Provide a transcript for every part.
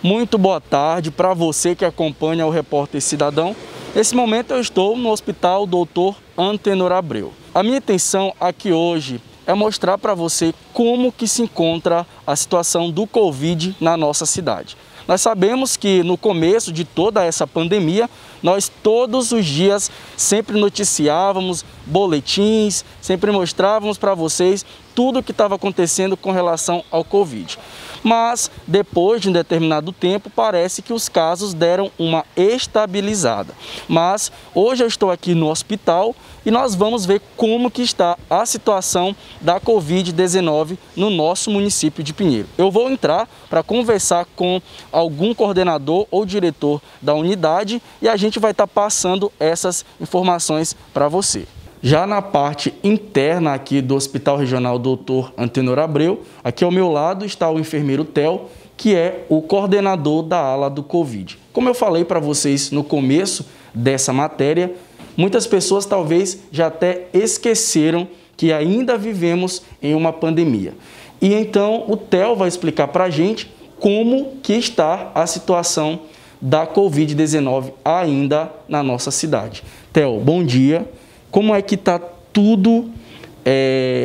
Muito boa tarde para você que acompanha o Repórter Cidadão. Nesse momento eu estou no Hospital Dr. Antenor Abreu. A minha intenção aqui hoje é mostrar para você como que se encontra a situação do Covid na nossa cidade. Nós sabemos que no começo de toda essa pandemia, nós todos os dias sempre noticiávamos boletins, sempre mostrávamos para vocês tudo o que estava acontecendo com relação ao Covid. Mas depois de um determinado tempo, parece que os casos deram uma estabilizada. Mas hoje eu estou aqui no hospital e nós vamos ver como que está a situação da Covid-19 no nosso município de Pinheiro. Eu vou entrar para conversar com algum coordenador ou diretor da unidade e a gente vai estar passando essas informações para você. Já na parte interna aqui do Hospital Regional Dr. Antenor Abreu, aqui ao meu lado está o enfermeiro Theo, que é o coordenador da ala do Covid. Como eu falei para vocês no começo dessa matéria, muitas pessoas talvez já até esqueceram que ainda vivemos em uma pandemia. E então o Theo vai explicar para a gente como que está a situação da Covid-19 ainda na nossa cidade. Theo, bom dia. Como é que está tudo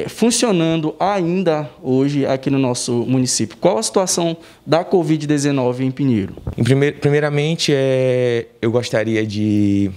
funcionando ainda hoje aqui no nosso município? Qual a situação da Covid-19 em Pinheiro? Primeiramente, eu gostaria de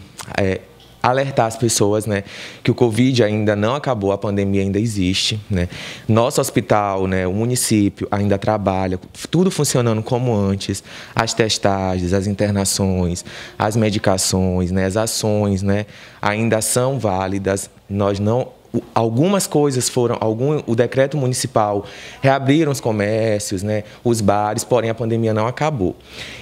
alertar as pessoas, né, que o Covid ainda não acabou, a pandemia ainda existe, né? Nosso hospital, né, o município ainda trabalha, tudo funcionando como antes, as testagens, as internações, as medicações, né, as ações, né, ainda são válidas. Nós não Algumas coisas foram, o decreto municipal reabriram os comércios, né, os bares, porém a pandemia não acabou.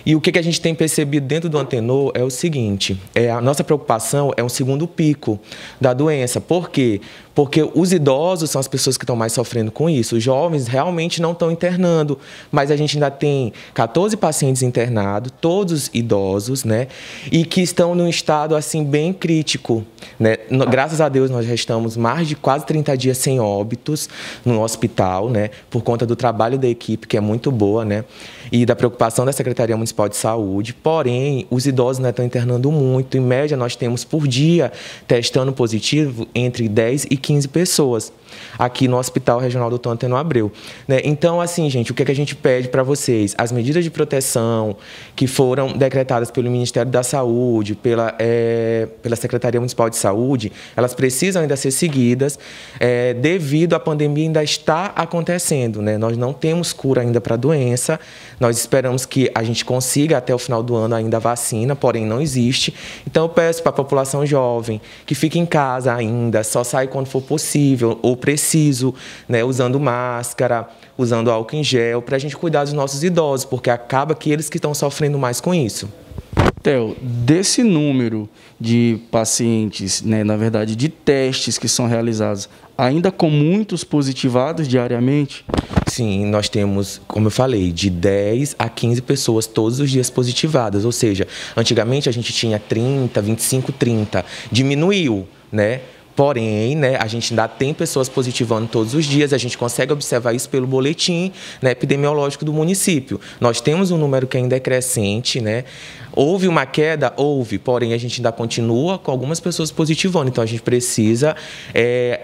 E o que a gente tem percebido dentro do Antenor é o seguinte, a nossa preocupação é um segundo pico da doença. Por quê? Porque os idosos são as pessoas que estão mais sofrendo com isso. Os jovens realmente não estão internando, mas a gente ainda tem 14 pacientes internados, todos idosos, né, e que estão num estado assim bem crítico, né? Graças a Deus nós já estamos mais de quase 30 dias sem óbitos no hospital, né, por conta do trabalho da equipe, que é muito boa, né, e da preocupação da Secretaria Municipal de Saúde. Porém, os idosos, né, estão internando muito. Em média, nós temos por dia testando positivo entre 10 e 15 pessoas aqui no Hospital Regional Dr. Antenor Abreu, né? Então, assim, gente, o que a gente pede para vocês? As medidas de proteção que foram decretadas pelo Ministério da Saúde, pela Secretaria Municipal de Saúde, elas precisam ainda ser seguidas, devido à pandemia ainda está acontecendo, né? Nós não temos cura ainda para a doença, nós esperamos que a gente consiga até o final do ano ainda a vacina, porém não existe. Então, eu peço para a população jovem que fique em casa ainda, só sai quando for possível ou preciso, né, usando máscara, usando álcool em gel, para a gente cuidar dos nossos idosos, porque acaba que eles que estão sofrendo mais com isso. Theo, desse número de pacientes, né, na verdade, de testes que são realizados, ainda com muitos positivados diariamente? Sim, nós temos, como eu falei, de 10 a 15 pessoas todos os dias positivadas, ou seja, antigamente a gente tinha 30, 25, 30, diminuiu, né? Porém, né, a gente ainda tem pessoas positivando todos os dias, a gente consegue observar isso pelo boletim, né, epidemiológico do município. Nós temos um número que ainda é crescente, né? Houve uma queda? Houve, porém a gente ainda continua com algumas pessoas positivando, então a gente precisa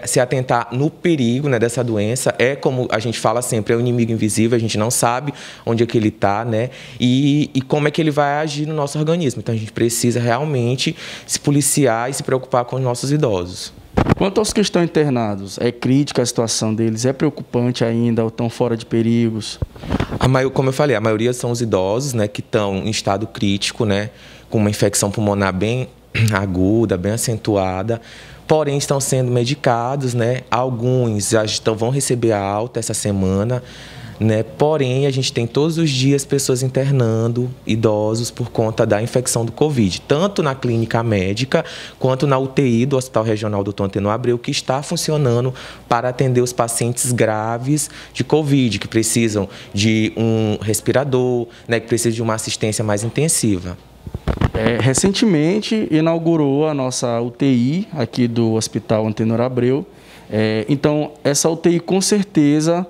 se atentar no perigo, né, dessa doença. É como a gente fala sempre, é um inimigo invisível, a gente não sabe onde é que ele está, né, e como é que ele vai agir no nosso organismo. Então a gente precisa realmente se policiar e se preocupar com os nossos idosos. Quanto aos que estão internados, é crítica a situação deles? É preocupante ainda ou estão fora de perigos? Como eu falei, a maioria são os idosos, né, que estão em estado crítico, né, com uma infecção pulmonar bem aguda, bem acentuada, porém estão sendo medicados, né, alguns já vão receber a alta essa semana, né, porém a gente tem todos os dias pessoas internando, idosos, por conta da infecção do Covid, tanto na clínica médica quanto na UTI do Hospital Regional Dr. Antenor Abreu, que está funcionando para atender os pacientes graves de Covid, que precisam de um respirador, né, que precisam de uma assistência mais intensiva. Recentemente inaugurou a nossa UTI aqui do Hospital Antenor Abreu, então essa UTI com certeza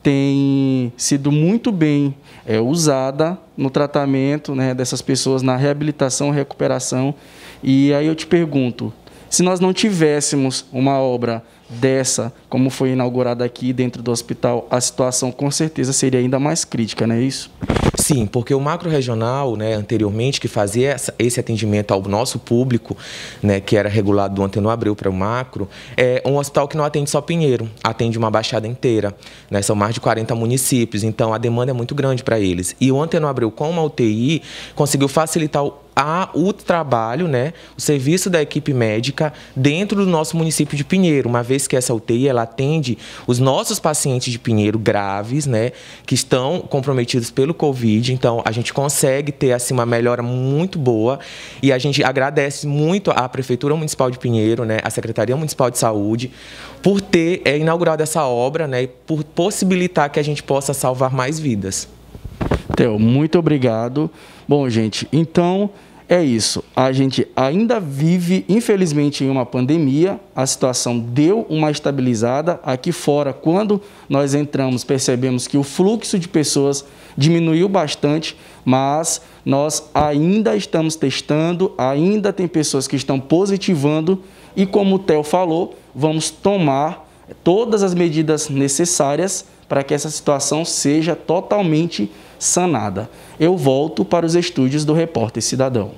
tem sido muito bem usada no tratamento, né, dessas pessoas, na reabilitação e recuperação. E aí eu te pergunto, se nós não tivéssemos uma obra dessa, como foi inaugurada aqui dentro do hospital, a situação com certeza seria ainda mais crítica, não é isso? Sim, porque o macro-regional, né, anteriormente, que fazia esse atendimento ao nosso público, né, que era regulado do Antenor Abreu para o macro, é um hospital que não atende só Pinheiro, atende uma baixada inteira, né, são mais de 40 municípios, então a demanda é muito grande para eles. E o Antenor Abreu, com uma UTI, conseguiu facilitar o trabalho, né, o serviço da equipe médica dentro do nosso município de Pinheiro, uma vez que essa UTI ela atende os nossos pacientes de Pinheiro graves, né, que estão comprometidos pelo Covid, então a gente consegue ter assim uma melhora muito boa e a gente agradece muito à Prefeitura Municipal de Pinheiro, né, à Secretaria Municipal de Saúde, por ter inaugurado essa obra, né, e por possibilitar que a gente possa salvar mais vidas. Theo, muito obrigado. Bom, gente, então é isso. A gente ainda vive, infelizmente, em uma pandemia. A situação deu uma estabilizada. Aqui fora, quando nós entramos, percebemos que o fluxo de pessoas diminuiu bastante, mas nós ainda estamos testando, ainda tem pessoas que estão positivando e, como o Theo falou, vamos tomar todas as medidas necessárias para que essa situação seja totalmente sanada. Eu volto para os estúdios do Repórter Cidadão.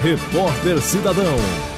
Repórter Cidadão.